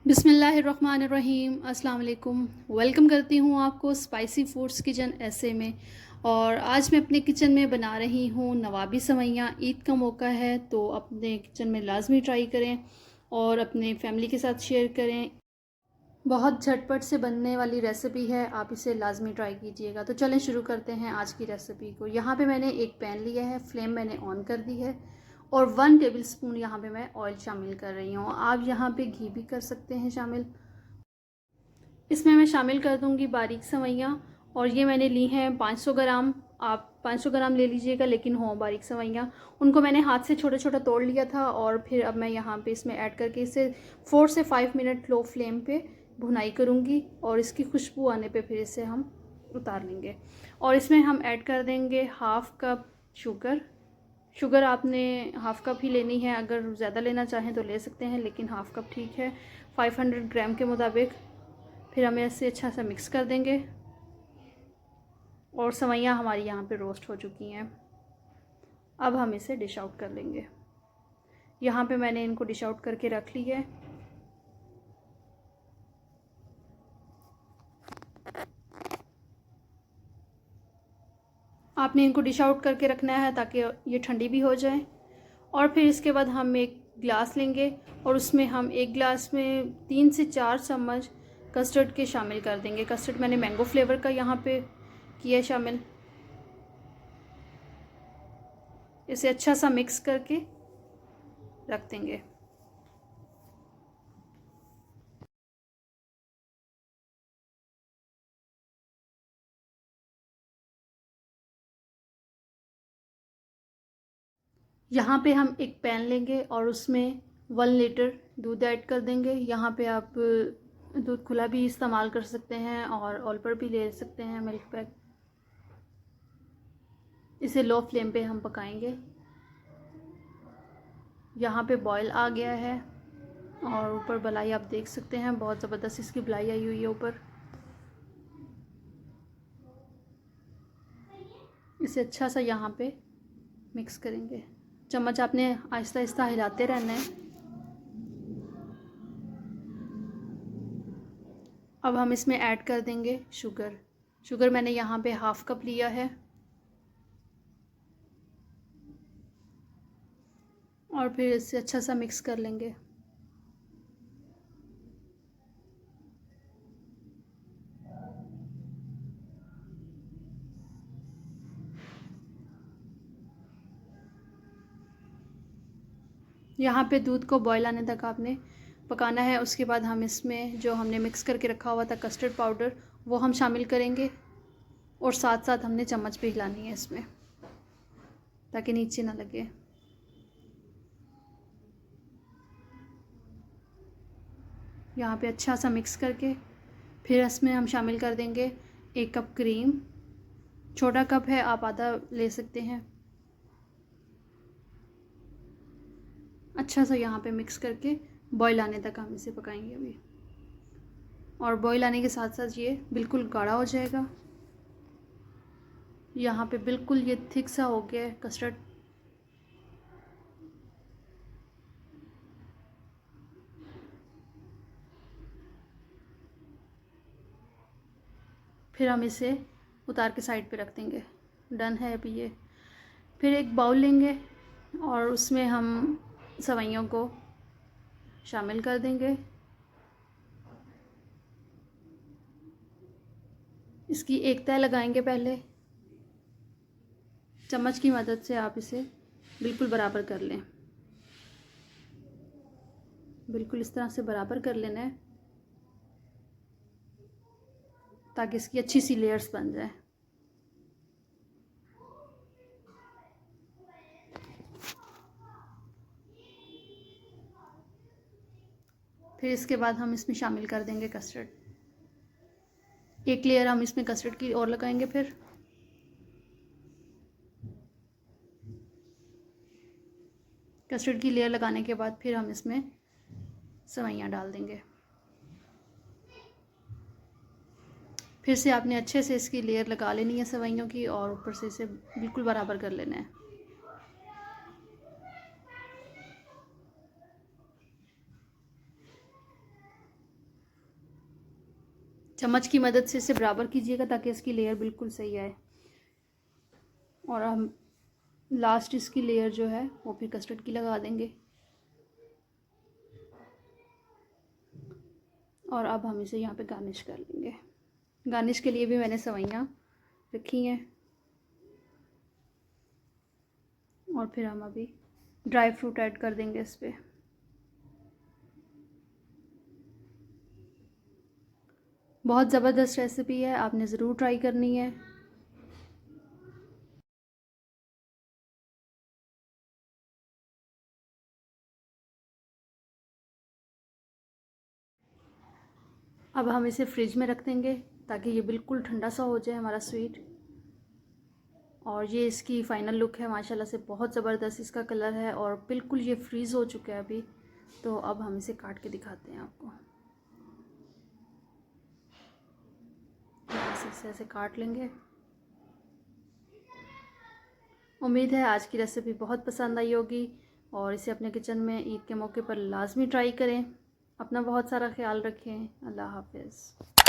बिस्मिल्लाहिर्रहमानिर्रहीम। अस्सलाम वालेकुम। वेलकम करती हूँ आपको स्पाइसी फूड्स किचन ऐसे में। और आज मैं अपने किचन में बना रही हूँ नवाबी सेवइयाँ। ईद का मौका है तो अपने किचन में लाजमी ट्राई करें और अपने फैमिली के साथ शेयर करें। बहुत झटपट से बनने वाली रेसिपी है, आप इसे लाजमी ट्राई कीजिएगा। तो चलें शुरू करते हैं आज की रेसिपी को। यहाँ पे मैंने एक पैन लिया है, फ्लेम मैंने ऑन कर दी है और 1 टेबलस्पून यहाँ पे मैं ऑयल शामिल कर रही हूँ। आप यहाँ पे घी भी कर सकते हैं शामिल। इसमें मैं शामिल कर दूँगी बारीक सेवइयाँ और ये मैंने ली हैं 500 ग्राम। आप 500 ग्राम ले लीजिएगा, लेकिन हो बारीक सेवइयाँ। उनको मैंने हाथ से छोटा छोटा तोड़ लिया था और फिर अब मैं यहाँ पे इसमें ऐड करके इसे 4 से 5 मिनट लो फ्लेम पे भुनाई करूँगी और इसकी खुशबू आने पे फिर इसे हम उतार लेंगे। और इसमें हम ऐड कर देंगे हाफ़ कप शुगर आपने हाफ़ कप ही लेनी है, अगर ज़्यादा लेना चाहें तो ले सकते हैं, लेकिन हाफ़ कप ठीक है, 500 ग्राम के मुताबिक। फिर हमें इसे अच्छा सा मिक्स कर देंगे और सेवइयाँ हमारी यहाँ पे रोस्ट हो चुकी हैं। अब हम इसे डिश आउट कर लेंगे। यहाँ पे मैंने इनको डिश आउट करके रख ली है। आपने इनको डिश आउट करके रखना है ताकि ये ठंडी भी हो जाए। और फिर इसके बाद हम एक गिलास लेंगे और उसमें हम एक गिलास में 3 से 4 चम्मच कस्टर्ड के शामिल कर देंगे। कस्टर्ड मैंने मैंगो फ्लेवर का यहाँ पे किया शामिल। इसे अच्छा सा मिक्स करके रख देंगे। यहाँ पे हम एक पैन लेंगे और उसमें 1 लीटर दूध ऐड कर देंगे। यहाँ पे आप दूध खुला भी इस्तेमाल कर सकते हैं और ऑल पर भी ले सकते हैं, मिल्क पैक। इसे लो फ्लेम पे हम पकाएंगे। यहाँ पे बॉयल आ गया है और ऊपर बलाई आप देख सकते हैं, बहुत ज़बरदस्त इसकी बलाई आई हुई है ऊपर। इसे अच्छा सा यहाँ पे मिक्स करेंगे। चम्मच आपने आहिस्ता आहिस्ता हिलाते रहना है। अब हम इसमें ऐड कर देंगे शुगर मैंने यहाँ पे हाफ़ कप लिया है और फिर इसे अच्छा सा मिक्स कर लेंगे। यहाँ पे दूध को बॉयल आने तक आपने पकाना है। उसके बाद हम इसमें जो हमने मिक्स करके रखा हुआ था कस्टर्ड पाउडर, वो हम शामिल करेंगे और साथ साथ हमने चम्मच भी हिलानी है इसमें ताकि नीचे ना लगे। यहाँ पे अच्छा सा मिक्स करके फिर इसमें हम शामिल कर देंगे 1 कप क्रीम। छोटा कप है, आप आधा ले सकते हैं। अच्छा सा यहाँ पे मिक्स करके बॉईल आने तक हम इसे पकाएंगे अभी। और बॉईल आने के साथ साथ ये बिल्कुल गाढ़ा हो जाएगा। यहाँ पे बिल्कुल ये थिक सा हो गया है कस्टर्ड। फिर हम इसे उतार के साइड पे रख देंगे। डन है अभी ये। फिर एक बाउल लेंगे और उसमें हम सेवइयों को शामिल कर देंगे। इसकी एक तह लगाएंगे पहले। चम्मच की मदद से आप इसे बिल्कुल बराबर कर लें। बिल्कुल इस तरह से बराबर कर लेना है ताकि इसकी अच्छी सी लेयर्स बन जाए। फिर इसके बाद हम इसमें शामिल कर देंगे कस्टर्ड। एक लेयर हम इसमें कस्टर्ड की और लगाएंगे। फिर कस्टर्ड की लेयर लगाने के बाद फिर हम इसमें सेवइयाँ डाल देंगे। फिर से आपने अच्छे से इसकी लेयर लगा लेनी है सेवइयों की और ऊपर से इसे बिल्कुल बराबर कर लेना है। चम्मच की मदद से इसे बराबर कीजिएगा ताकि इसकी लेयर बिल्कुल सही आए। और हम लास्ट इसकी लेयर जो है वो फिर कस्टर्ड की लगा देंगे। और अब हम इसे यहाँ पे गार्निश कर लेंगे। गार्निश के लिए भी मैंने सेवइयाँ रखी हैं। और फिर हम अभी ड्राई फ्रूट ऐड कर देंगे इस पर। बहुत ज़बरदस्त रेसिपी है, आपने ज़रूर ट्राई करनी है। अब हम इसे फ्रिज में रख देंगे ताकि ये बिल्कुल ठंडा सा हो जाए हमारा स्वीट। और ये इसकी फ़ाइनल लुक है, माशाल्लाह से बहुत ज़बरदस्त इसका कलर है और बिल्कुल ये फ्रीज़ हो चुका है अभी। तो अब हम इसे काट के दिखाते हैं आपको। ऐसे ऐसे काट लेंगे। उम्मीद है आज की रेसिपी बहुत पसंद आई होगी और इसे अपने किचन में ईद के मौके पर लाजमी ट्राई करें। अपना बहुत सारा ख्याल रखें। अल्लाह हाफ़िज़।